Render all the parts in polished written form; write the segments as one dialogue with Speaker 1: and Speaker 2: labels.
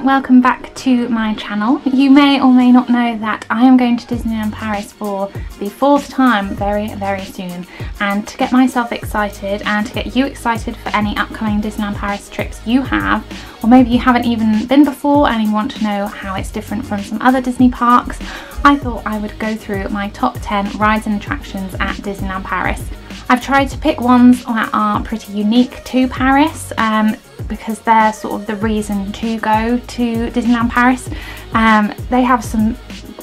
Speaker 1: everyone, welcome back to my channel. You may or may not know that I am going to Disneyland Paris for the 4th time very soon, and to get myself excited and to get you excited for any upcoming Disneyland Paris trips you have, or maybe you haven't even been before and you want to know how it's different from some other Disney parks, I thought I would go through my top 10 rides and attractions at Disneyland Paris. I've tried to pick ones that are pretty unique to Paris because they're sort of the reason to go to Disneyland Paris. They have some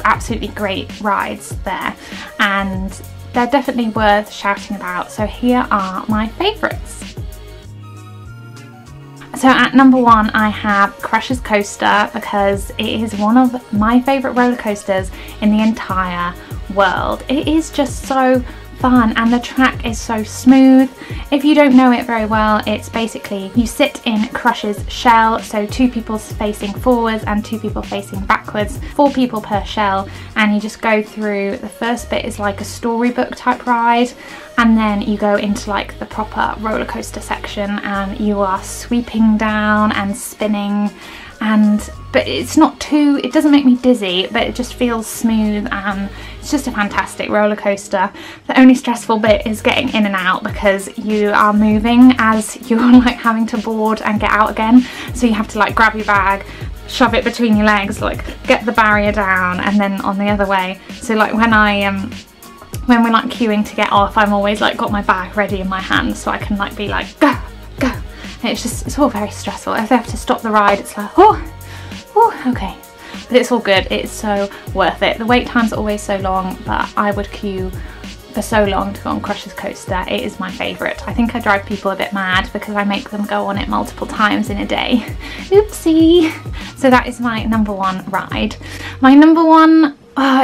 Speaker 1: absolutely great rides there and they're definitely worth shouting about. So here are my favourites. So at number 1 I have Crush's Coaster because it is one of my favourite roller coasters in the entire world. It is just so fun and the track is so smooth. If you don't know it very well, it's basically you sit in Crush's shell, so 2 people facing forwards and 2 people facing backwards, 4 people per shell, and you just go through. The first bit is like a storybook type ride, and then you go into like the proper roller coaster section and you are sweeping down and spinning, but it's not too, it doesn't make me dizzy, but it just feels smooth and it's just a fantastic roller coaster. The only stressful bit is getting in and out because you are moving as you're like having to board and get out again, so you have to like grab your bag, shove it between your legs, like get the barrier down and then on the other way. So like when we're like queuing to get off, I'm always like got my bag ready in my hand so I can like be like go, go. And it's all very stressful. If they have to stop the ride, it's like, oh, okay. But it's all good. It's so worth it. The wait times are always so long, but I would queue for so long to go on Crush's Coaster. It is my favourite. I think I drive people a bit mad because I make them go on it multiple times in a day. Oopsie. So that is my number 1 ride. My number 1,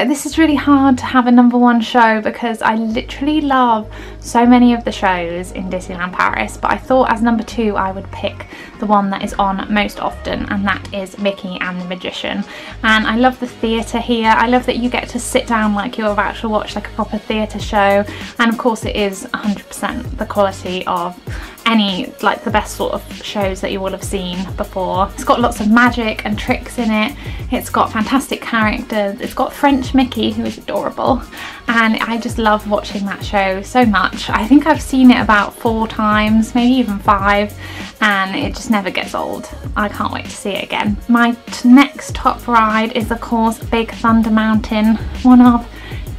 Speaker 1: this is really hard to have a number 1 show because I literally love so many of the shows in Disneyland Paris, but I thought as number 2 I would pick the one that is on most often, and that is Mickey and the Magician. And I love the theatre here. I love that you get to sit down like you're about to watch like a proper theatre show, and of course it is 100% the quality of any, like the best sort of shows that you will have seen before. It's got lots of magic and tricks in it. It's got fantastic characters. It's got French Mickey, who is adorable, and I just love watching that show so much. I think I've seen it about 4 times, maybe even 5, and it just never gets old. I can't wait to see it again. My next top ride is of course Big Thunder Mountain, one of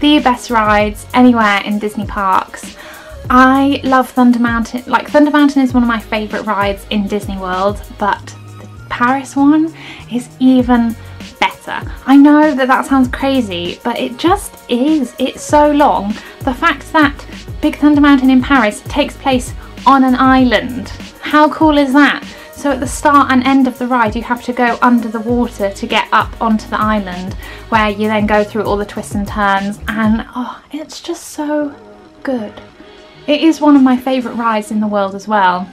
Speaker 1: the best rides anywhere in Disney parks. I love Thunder Mountain. Like, Thunder Mountain is one of my favourite rides in Disney World, but the Paris one is even better. I know that that sounds crazy, but it just is. It's so long. The fact that Big Thunder Mountain in Paris takes place on an island. How cool is that? So at the start and end of the ride you have to go under the water to get up onto the island, where you then go through all the twists and turns, and oh, it's just so good. It is one of my favourite rides in the world as well.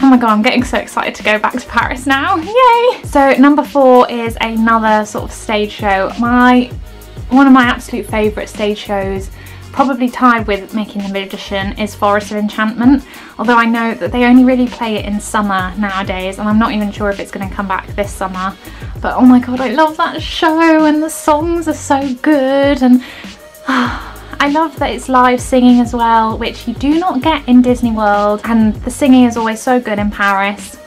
Speaker 1: Oh my god, I'm getting so excited to go back to Paris now, yay! So number 4 is another sort of stage show. One of my absolute favourite stage shows, probably tied with Mickey and the Magician, is Forest of Enchantment. Although I know that they only really play it in summer nowadays, and I'm not even sure if it's going to come back this summer. But oh my god, I love that show, and the songs are so good, and I love that it's live singing as well, which you do not get in Disney World, and the singing is always so good in Paris.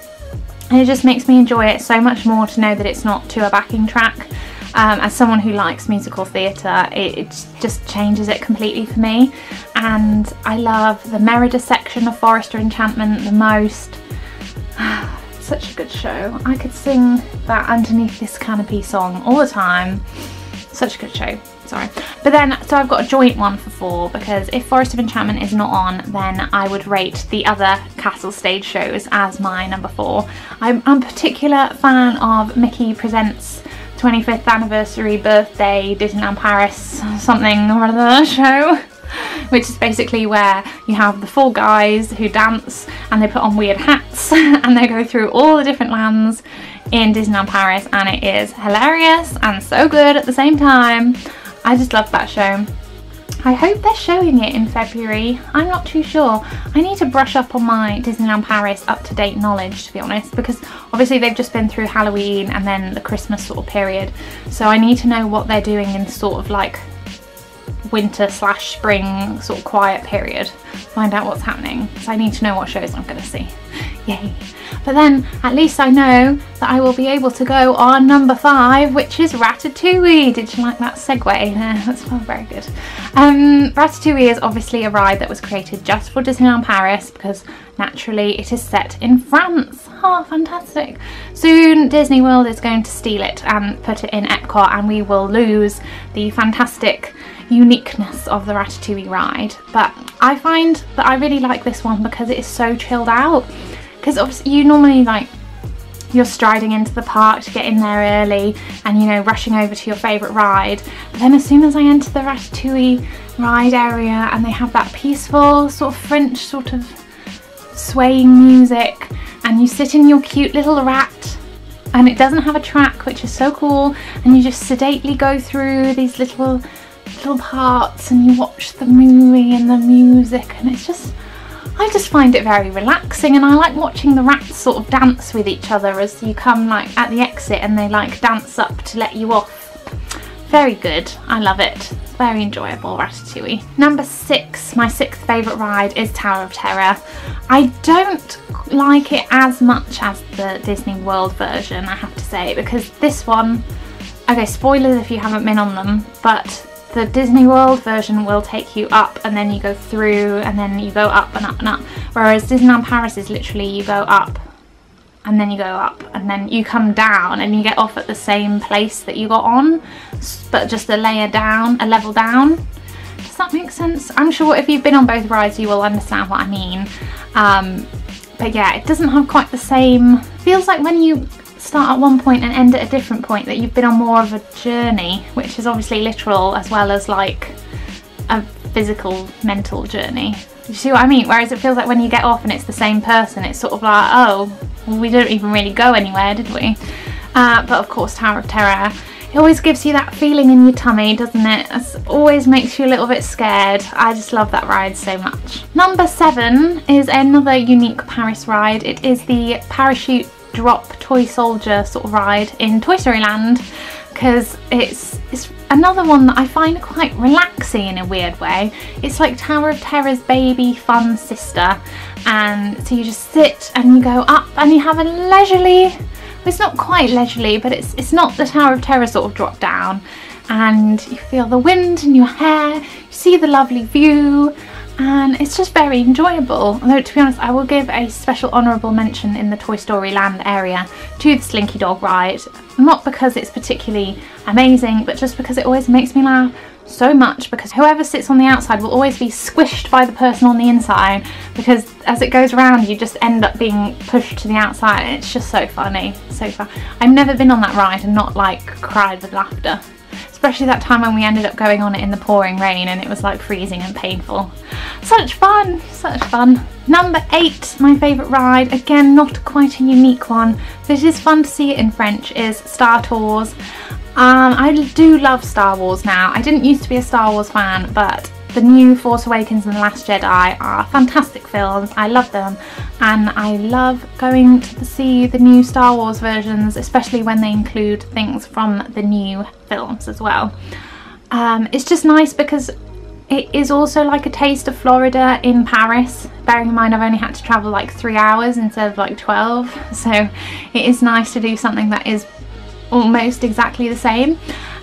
Speaker 1: And it just makes me enjoy it so much more to know that it's not to a backing track. As someone who likes musical theatre, it just changes it completely for me. And I love the Merida section of Forest of Enchantment the most. Such a good show. I could sing that underneath this canopy song all the time. Such a good show. Sorry. But then, so I've got a joint one for 4, because if Forest of Enchantment is not on, then I would rate the other castle stage shows as my number 4. I'm a particular fan of Mickey Presents 25th Anniversary Birthday Disneyland Paris something or other show, which is basically where you have the 4 guys who dance and they put on weird hats and they go through all the different lands in Disneyland Paris, and it is hilarious and so good at the same time. I just love that show. I hope they're showing it in February. I'm not too sure. I need to brush up on my Disneyland Paris up-to-date knowledge, to be honest, because obviously they've just been through Halloween and then the Christmas sort of period. So I need to know what they're doing in sort of like winter/spring sort of quiet period. Find out what's happening. So I need to know what shows I'm going to see. Yay. But then at least I know that I will be able to go on number 5, which is Ratatouille. Did you like that segue? Yeah, that's very good. Ratatouille is obviously a ride that was created just for Disneyland Paris because naturally it is set in France. Oh, fantastic. Soon Disney World is going to steal it and put it in Epcot, and we will lose the fantastic uniqueness of the Ratatouille ride. But I find that I really like this one because it is so chilled out. Because obviously you normally like, you're striding into the park to get in there early and, you know, rushing over to your favourite ride. But then as soon as I enter the Ratatouille ride area and they have that peaceful sort of French sort of swaying music, and you sit in your cute little rat, and it doesn't have a track, which is so cool, and you just sedately go through these little parts and you watch the movie and the music, and it's just, I just find it very relaxing, and I like watching the rats sort of dance with each other as you come like at the exit, and they like dance up to let you off. Very good, I love it. It's very enjoyable, Ratatouille. Number 6, my 6th favourite ride is Tower of Terror. I don't like it as much as the Disney World version, I have to say, because this one, okay, spoilers if you haven't been on them, but the Disney World version will take you up and then you go through and then you go up and up and up, whereas Disneyland Paris is literally you go up and then you go up and then you come down and you get off at the same place that you got on, but just a layer down, a level down. Does that make sense? I'm sure if you've been on both rides you will understand what I mean. But yeah, it doesn't have quite the same, feels like when you start at one point and end at a different point that you've been on more of a journey, which is obviously literal as well as like a physical, mental journey. You see what I mean? Whereas it feels like when you get off and it's the same person, it's sort of like, oh, well, we didn't even really go anywhere, did we? But of course, Tower of Terror, it always gives you that feeling in your tummy, doesn't it? It always makes you a little bit scared. I just love that ride so much. Number 7 is another unique Paris ride. It is the parachute drop toy soldier sort of ride in Toy Story Land, because it's another one that I find quite relaxing in a weird way. It's like Tower of Terror's baby fun sister, and so you just sit and you go up and you have a leisurely, it's not quite leisurely, but it's not the Tower of Terror sort of drop down, and you feel the wind in your hair, you see the lovely view, and it's just very enjoyable. Although to be honest, I will give a special honourable mention in the Toy Story Land area to the Slinky Dog ride, not because it's particularly amazing, but just because it always makes me laugh so much, because whoever sits on the outside will always be squished by the person on the inside, because as it goes around you just end up being pushed to the outside. It's just so funny, so fun. I've never been on that ride and not like cried with laughter. Especially that time when we ended up going on it in the pouring rain and it was like freezing and painful. Such fun, such fun. Number 8, my favourite ride, again not quite a unique one, but it is fun to see it in French, is Star Tours. I do love Star Wars now. I didn't used to be a Star Wars fan, but the new Force Awakens and The Last Jedi are fantastic films. I love them, and I love going to see the new Star Wars versions, especially when they include things from the new films as well. It's just nice because it is also like a taste of Florida in Paris, bearing in mind I've only had to travel like 3 hours instead of like 12, so it is nice to do something that is almost exactly the same.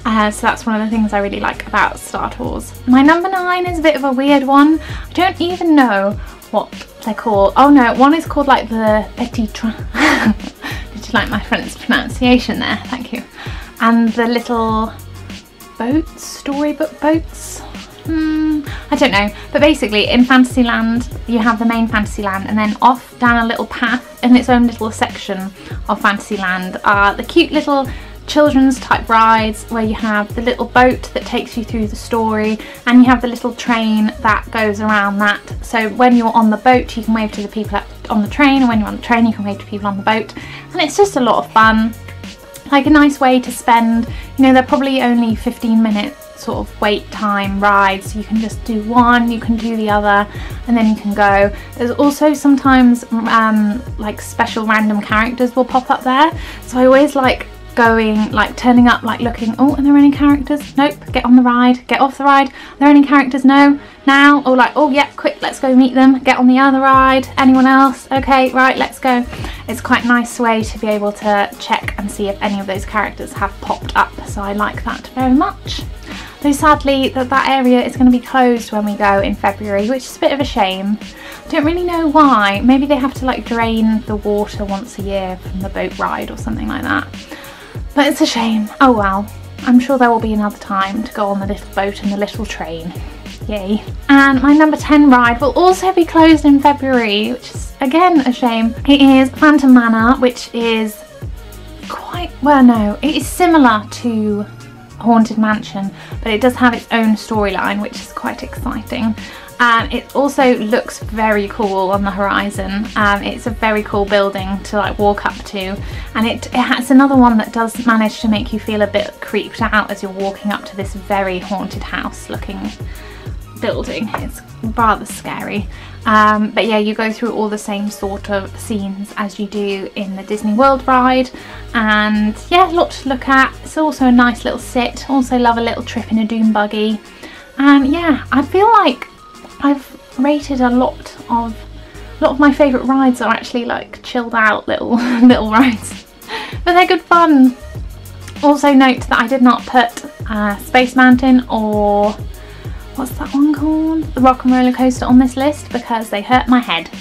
Speaker 1: So that's one of the things I really like about Star Tours. My number 9 is a bit of a weird one. I don't even know what they're called. Oh no, one is called like the PETIT. Did you like my pronunciation there? Thank you. And the little boats, storybook boats? I don't know, but basically in Fantasyland you have the main Fantasyland, and then off down a little path in its own little section of Fantasyland are the cute little children's type rides where you have the little boat that takes you through the story, and you have the little train that goes around that. So when you're on the boat you can wave to the people on the train, and when you're on the train you can wave to people on the boat, and it's just a lot of fun. Like a nice way to spend, you know, they're probably only 15-minute sort of wait time rides. You can just do one, you can do the other, and then you can go. There's also sometimes like special random characters will pop up there, so I always like going, like turning up, like looking, oh, are there any characters? Nope. Get on the ride, get off the ride. Are there any characters? No. Now. Or like, oh yeah, quick, let's go meet them. Get on the other ride. Anyone else? Okay, right, let's go. It's quite a nice way to be able to check and see if any of those characters have popped up, so I like that very much. Though sadly that area is going to be closed when we go in February, which is a bit of a shame. I don't really know why. Maybe they have to like drain the water once a year from the boat ride or something like that. But it's a shame. Oh well, I'm sure there will be another time to go on the little boat and the little train. Yay. And my number 10 ride will also be closed in February, which is again a shame. It is Phantom Manor, which is quite, well no, it is similar to Haunted Mansion, but it does have its own storyline, which is quite exciting. It also looks very cool on the horizon. It's a very cool building to like walk up to, and it has another one that does manage to make you feel a bit creeped out as you're walking up to this very haunted house looking building. It's rather scary. But yeah, you go through all the same sort of scenes as you do in the Disney World ride, and yeah, a lot to look at. It's also a nice little sit. Also love a little trip in a dune buggy. And yeah, I feel like I've rated a lot of my favourite rides are actually like chilled out little rides, but they're good fun. Also note that I did not put Space Mountain or what's that one called? The Rock and Roller Coaster on this list because they hurt my head.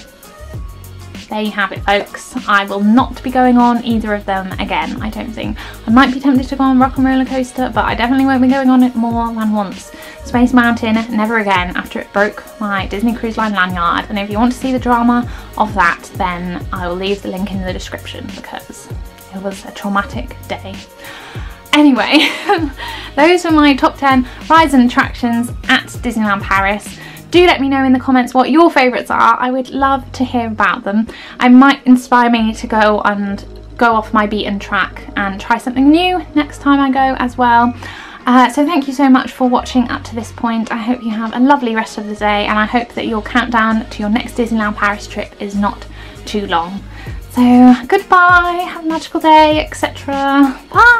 Speaker 1: There you have it, folks. I will not be going on either of them again, I don't think. I might be tempted to go on Rock and Roller Coaster, but I definitely won't be going on it more than once. Space Mountain, never again, after it broke my Disney Cruise Line lanyard. And if you want to see the drama of that, then I will leave the link in the description because it was a traumatic day. Anyway, those were my top 10 rides and attractions at Disneyland Paris. Do let me know in the comments what your favourites are. I would love to hear about them. I might inspire me to go off my beaten track and try something new next time I go as well. So thank you so much for watching up to this point. I hope you have a lovely rest of the day, and I hope that your countdown to your next Disneyland Paris trip is not too long. So goodbye, have a magical day, etc. Bye!